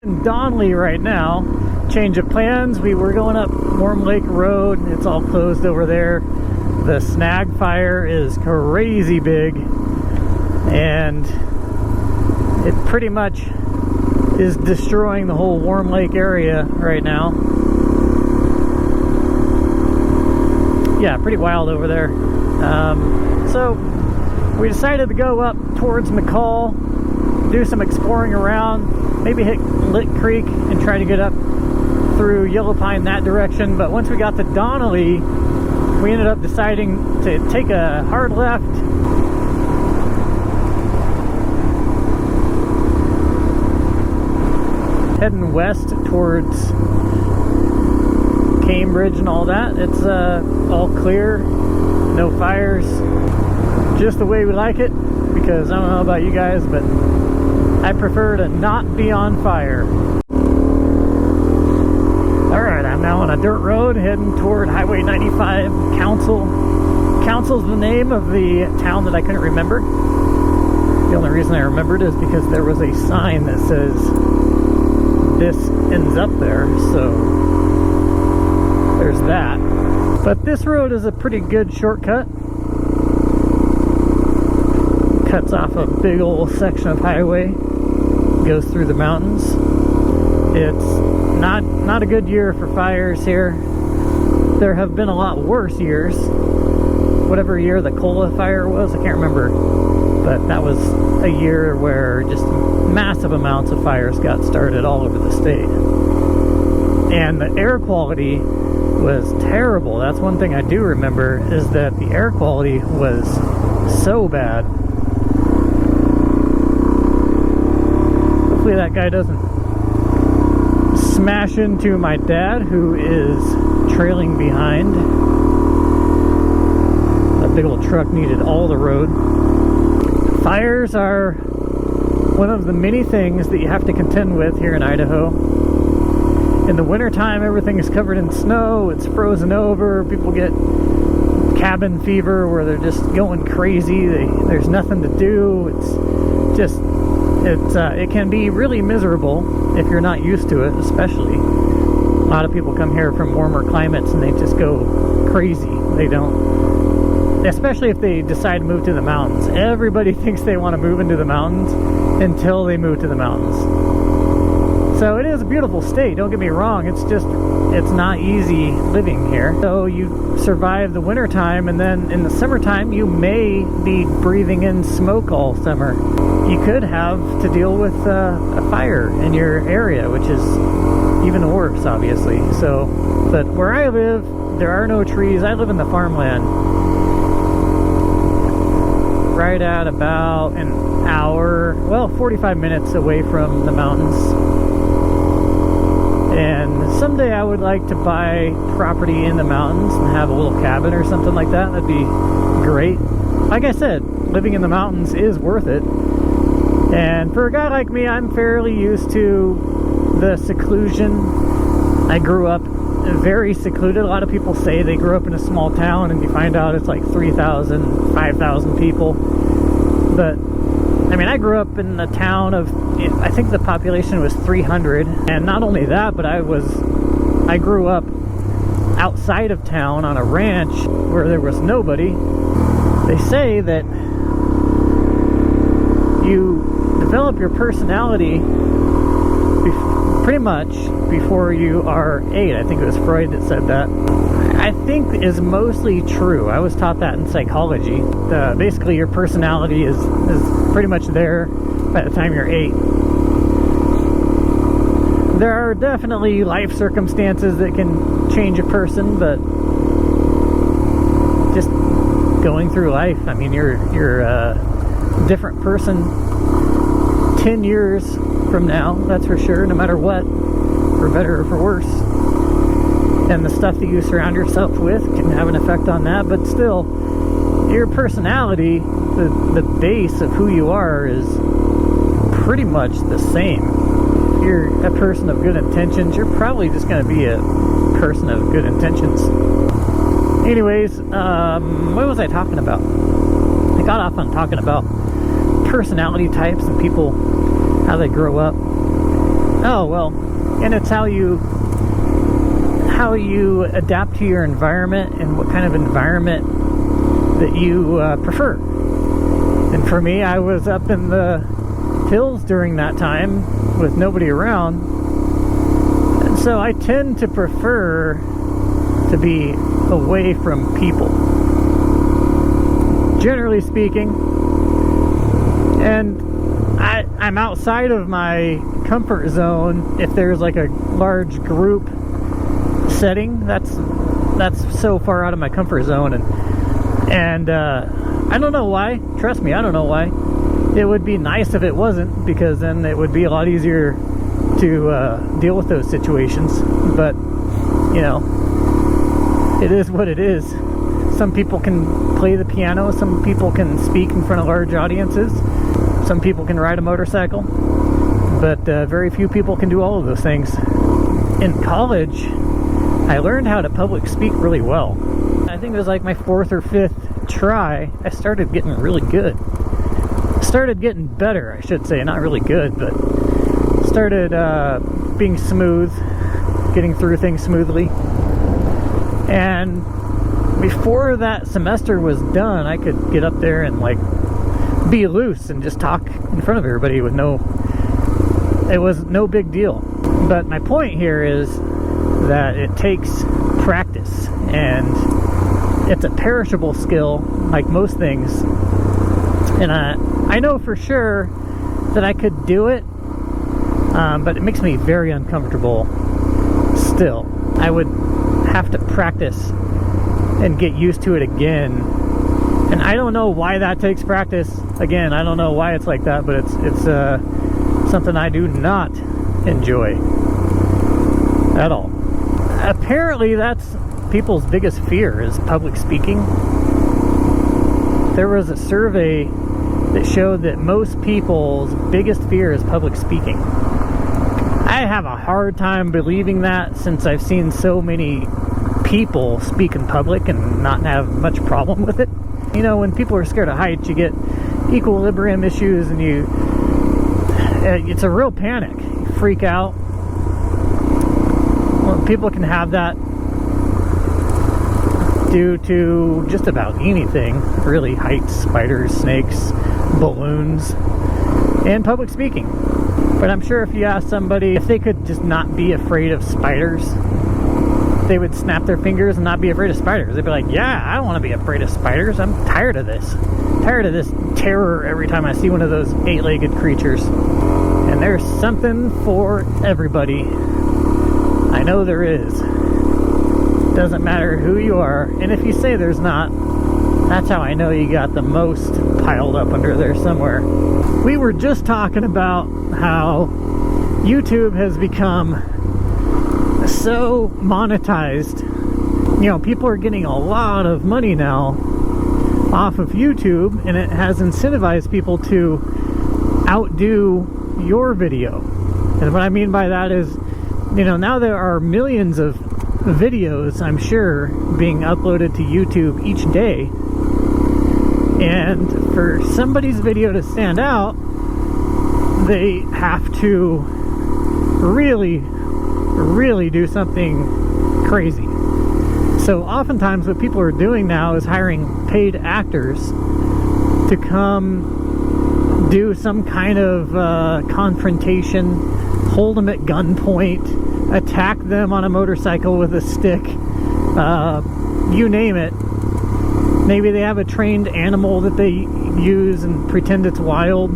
In Donnelly right now. Change of plans. We were going up Warm Lake Road. It's all closed over there. The snag fire is crazy big, and it pretty much is destroying the whole Warm Lake area right now. Yeah, pretty wild over there. So we decided to go up towards McCall, do some exploring around, maybe hit Lit Creek and try to get up through Yellow Pine that direction. But once we got to Donnelly, we ended up deciding to take a hard left heading west towards Cambridge and all that. It's all clear, no fires, just the way we like it, because I don't know about you guys, but I prefer to not be on fire. Alright, I'm now on a dirt road heading toward Highway 95 Council. Council's the name of the town that I couldn't remember. The only reason I remembered is because there was a sign that says this ends up there, so there's that. But this road is a pretty good shortcut. Cuts off a big old section of highway, goes through the mountains. It's not a good year for fires here. There have been a lot worse years. Whatever year the Cola fire was, I can't remember, but that was a year where just massive amounts of fires got started all over the state. And the air quality was terrible. That's one thing I do remember, is that the air quality was so bad. Hopefully that guy doesn't smash into my dad, who is trailing behind. That big old truck needed all the road. Fires are one of the many things that you have to contend with here in Idaho. In the wintertime, everything is covered in snow, it's frozen over, people get cabin fever where they're just going crazy, there's nothing to do. It can be really miserable if you're not used to it, especially. A lot of people come here from warmer climates and they just go crazy. They don't, especially if they decide to move to the mountains. Everybody thinks they want to move into the mountains until they move to the mountains. So it is a beautiful state, don't get me wrong, it's not easy living here. So you survive the winter time, and then in the summertime you may be breathing in smoke all summer. You could have to deal with a fire in your area, which is even worse, obviously. So, but where I live, there are no trees. I live in the farmland, right at about an hour, well, 45 minutes away from the mountains. And someday I would like to buy property in the mountains and have a little cabin or something like that. That'd be great. Like I said, living in the mountains is worth it. And for a guy like me, I'm fairly used to the seclusion. I grew up very secluded. A lot of people say they grew up in a small town, and you find out it's like 3,000, 5,000 people. But I mean, I grew up in a town of, I think the population was 300, and not only that, but I grew up outside of town on a ranch where there was nobody. They say that you develop your personality pretty much before you are 8. I think it was Freud that said that. I think is mostly true. I was taught that in psychology. Basically, your personality is pretty much there by the time you're 8. There are definitely life circumstances that can change a person, but just going through life, I mean, you're a different person 10 years from now, that's for sure, no matter what, for better or for worse. And the stuff that you surround yourself with can have an effect on that, but still, your personality, the base of who you are, is pretty much the same. If you're a person of good intentions, you're probably just going to be a person of good intentions. Anyways, what was I talking about? I got off on talking about personality types and people, how they grow up. Oh, well, and it's how you adapt to your environment and what kind of environment that you prefer. And for me, I was up in the hills during that time with nobody around, and so I tend to prefer to be away from people, generally speaking. And I'm outside of my comfort zone if there's like a large group setting. That's so far out of my comfort zone, and I don't know why. Trust me, I don't know why. It would be nice if it wasn't, because then it would be a lot easier to deal with those situations. But you know, it is what it is. Some people can play the piano, some people can speak in front of large audiences, some people can ride a motorcycle, but very few people can do all of those things. In college, I learned how to public speak really well. I think it was like my 4th or 5th try, I started getting really good. Started getting better, I should say, not really good, but started being smooth, getting through things smoothly. And before that semester was done, I could get up there and like be loose and just talk in front of everybody with it was no big deal. But my point here is that it takes practice, and it's a perishable skill like most things. And I know for sure that I could do it, but it makes me very uncomfortable still. I would have to practice and get used to it again, and I don't know why that takes practice. Again, I don't know why it's like that, but it's something I do not enjoy at all. Apparently that's people's biggest fear, is public speaking. There was a survey that showed that most people's biggest fear is public speaking. I have a hard time believing that, since I've seen so many people speak in public and not have much problem with it. You know, when people are scared of heights, you get equilibrium issues, and it's a real panic. You freak out. Well, people can have that due to just about anything, really. Heights, spiders, snakes, balloons, and public speaking. But I'm sure if you ask somebody if they could just not be afraid of spiders, they would snap their fingers and not be afraid of spiders. They'd be like, yeah, I don't want to be afraid of spiders. I'm tired of this. Tired of this terror every time I see one of those 8-legged creatures. And there's something for everybody. I know there is. Doesn't matter who you are. And if you say there's not, that's how I know you got the most piled up under there somewhere. We were just talking about how YouTube has become so monetized. You know, people are getting a lot of money now off of YouTube, and it has incentivized people to outdo your video. And what I mean by that is, you know, now there are millions of videos, I'm sure, being uploaded to YouTube each day. And for somebody's video to stand out, they have to really do something crazy. So oftentimes what people are doing now is hiring paid actors to come do some kind of confrontation, hold them at gunpoint, attack them on a motorcycle with a stick, you name it. Maybe they have a trained animal that they use and pretend it's wild.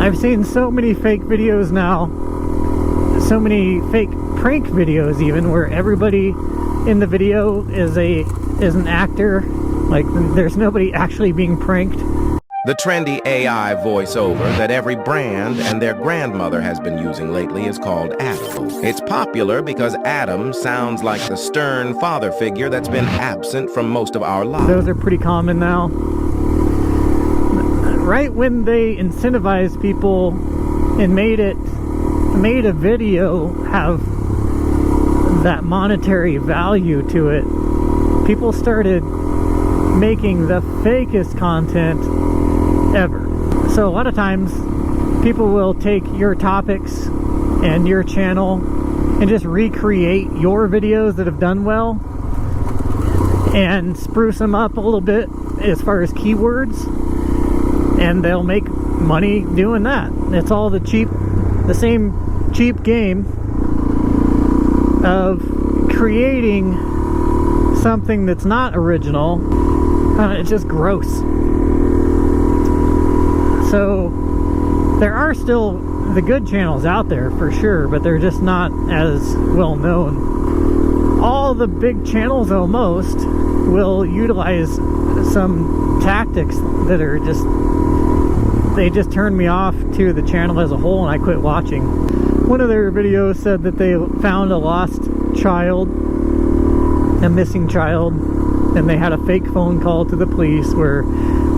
I've seen so many fake videos now, so many fake prank videos even, where everybody in the video is an actor. Like, there's nobody actually being pranked. The trendy AI voiceover that every brand and their grandmother has been using lately is called Adam. It's popular because Adam sounds like the stern father figure that's been absent from most of our lives. Those are pretty common now. Right when they incentivized people and made a video have that monetary value to it, people started making the fakest content ever. So a lot of times people will take your topics and your channel and just recreate your videos that have done well and spruce them up a little bit as far as keywords, and they'll make money doing that. It's all the same cheap game of creating something that's not original. It's just gross. So there are still the good channels out there for sure, but they're just not as well known. All the big channels almost will utilize some tactics that are they just turned me off to the channel as a whole, and I quit watching. One of their videos said that they found a lost child, a missing child, and they had a fake phone call to the police where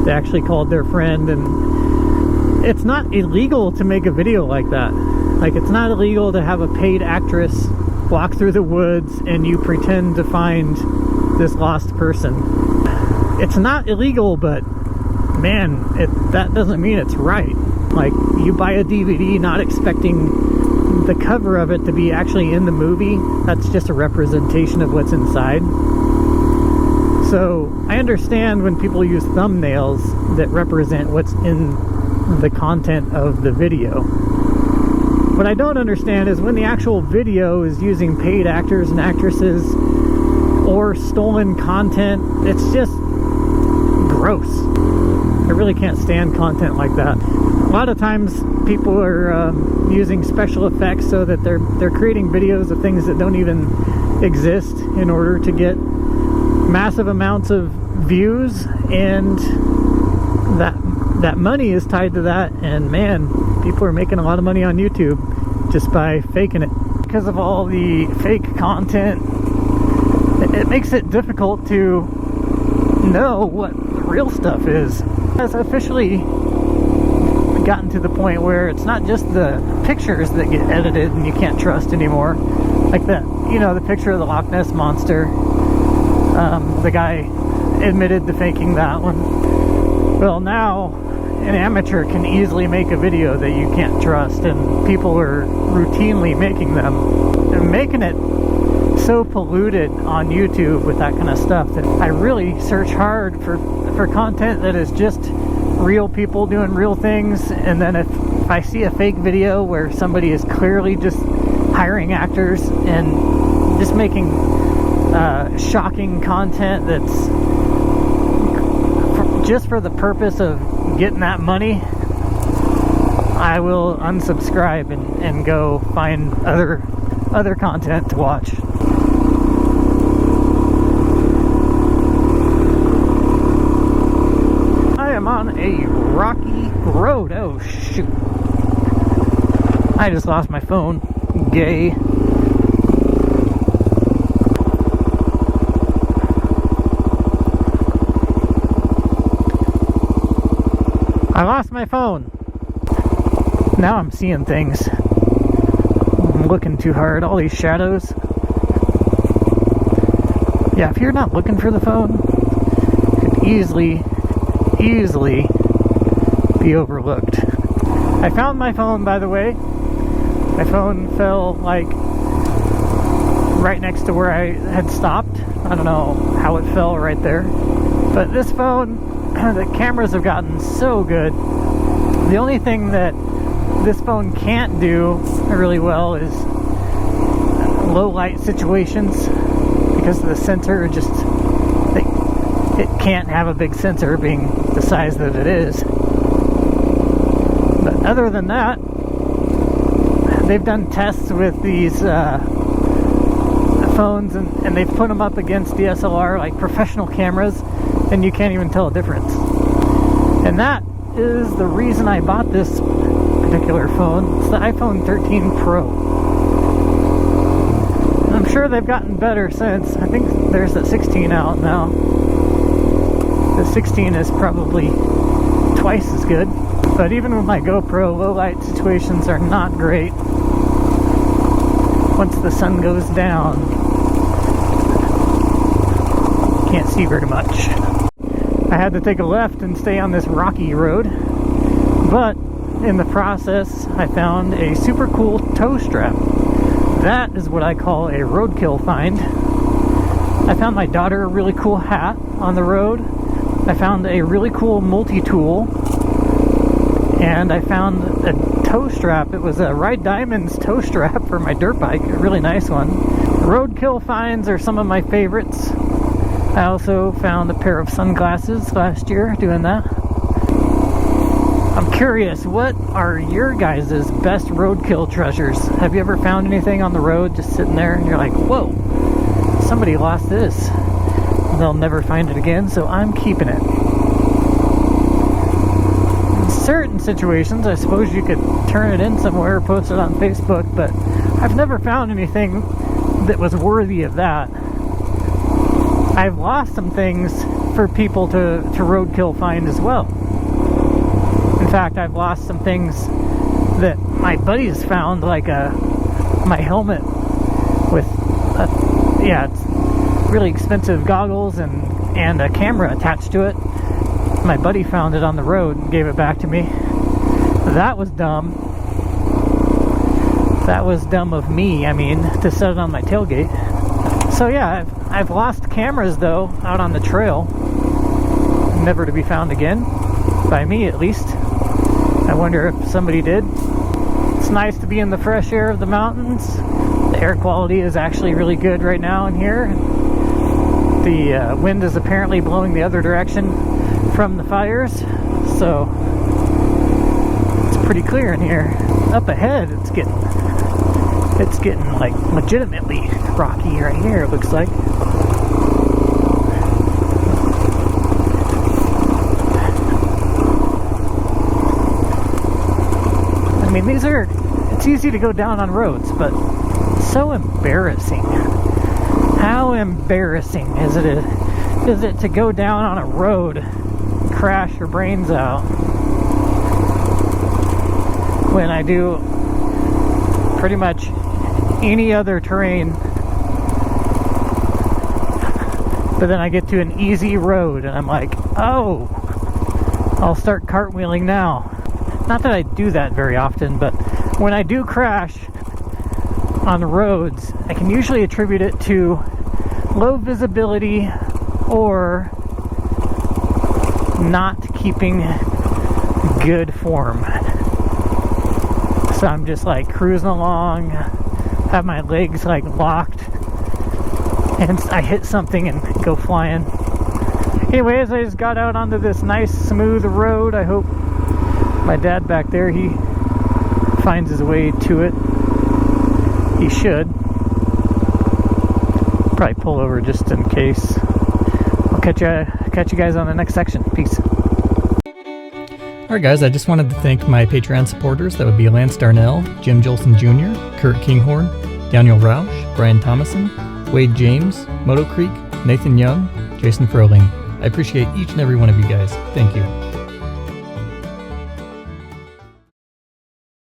they actually called their friend. And it's not illegal to make a video like that. Like, it's not illegal to have a paid actress walk through the woods and you pretend to find this lost person. It's not illegal, but man, that doesn't mean it's right. Like, you buy a DVD not expecting the cover of it to be actually in the movie. That's just a representation of what's inside. So I understand when people use thumbnails that represent what's in the content of the video. What I don't understand is when the actual video is using paid actors and actresses or stolen content. It's just gross. I really can't stand content like that. A lot of times people are using special effects so that they're creating videos of things that don't even exist in order to get massive amounts of views, and that money is tied to that. And man, people are making a lot of money on YouTube just by faking it. Because of all the fake content, it makes it difficult to know what the real stuff is. Has officially gotten to the point where it's not just the pictures that get edited and you can't trust anymore. Like the picture of the Loch Ness Monster. The guy admitted to faking that one. Well, now an amateur can easily make a video that you can't trust, and people are routinely making them and making it so polluted on YouTube with that kind of stuff that I really search hard for content that is just real people doing real things. And then if I see a fake video where somebody is clearly just hiring actors and just making shocking content that's just for the purpose of getting that money, I will unsubscribe and go find other content to watch. I am on a rocky road. Oh shoot, I just lost my phone. Gay. I lost my phone. Now I'm seeing things. I'm looking too hard. All these shadows. Yeah, if you're not looking for the phone, it could easily be overlooked. I found my phone, by the way. My phone fell like right next to where I had stopped. I don't know how it fell right there. But this phone, the cameras have gotten so good. The only thing that this phone can't do really well is low light situations, because the sensor it can't have a big sensor being the size that it is. But other than that, they've done tests with these phones and they've put them up against DSLR, like professional cameras, and you can't even tell a difference. And that is the reason I bought this particular phone. It's the iPhone 13 Pro. And I'm sure they've gotten better since. I think there's a 16 out now. The 16 is probably twice as good. But even with my GoPro, low light situations are not great. Once the sun goes down, can't see very much. I had to take a left and stay on this rocky road, but in the process, I found a super cool toe strap. That is what I call a roadkill find. I found my daughter a really cool hat on the road. I found a really cool multi-tool. And I found a toe strap. It was a Ride Diamonds toe strap for my dirt bike. A really nice one. Roadkill finds are some of my favorites. I also found a pair of sunglasses last year doing that. I'm curious, what are your guys' best roadkill treasures? Have you ever found anything on the road just sitting there and you're like, whoa, somebody lost this. They'll never find it again, so I'm keeping it. In certain situations, I suppose you could turn it in somewhere or post it on Facebook, but I've never found anything that was worthy of that. I've lost some things for people to roadkill find as well. In fact, I've lost some things that my buddies found, like my helmet with it's really expensive goggles and a camera attached to it. My buddy found it on the road and gave it back to me. That was dumb. That was dumb of me, to set it on my tailgate. So yeah, I've lost cameras though out on the trail, never to be found again, by me at least. I wonder if somebody did. It's nice to be in the fresh air of the mountains. The air quality is actually really good right now in here. The wind is apparently blowing the other direction from the fires, so it's pretty clear in here. Up ahead, it's getting like legitimately rocky right here, it looks like. It's easy to go down on roads, but so embarrassing. How embarrassing is it to go down on a road, crash your brains out, when I do pretty much any other terrain, but then I get to an easy road and I'm like, oh, I'll start cartwheeling now. Not that I do that very often, but when I do crash on the roads, I can usually attribute it to low visibility or not keeping good form. So I'm just like cruising along, have my legs like locked, and I hit something and go flying. Anyways, I just got out onto this nice smooth road. I hope my dad back there, he finds his way to it. He should. Probably pull over just in case. I'll catch you guys on the next section. Peace. Alright guys, I just wanted to thank my Patreon supporters. That would be Lance Darnell, Jim Jolson Jr., Kurt Kinghorn, Daniel Roush, Brian Thomason, Wade James, Moto Creek, Nathan Young, Jason Froling. I appreciate each and every one of you guys. Thank you.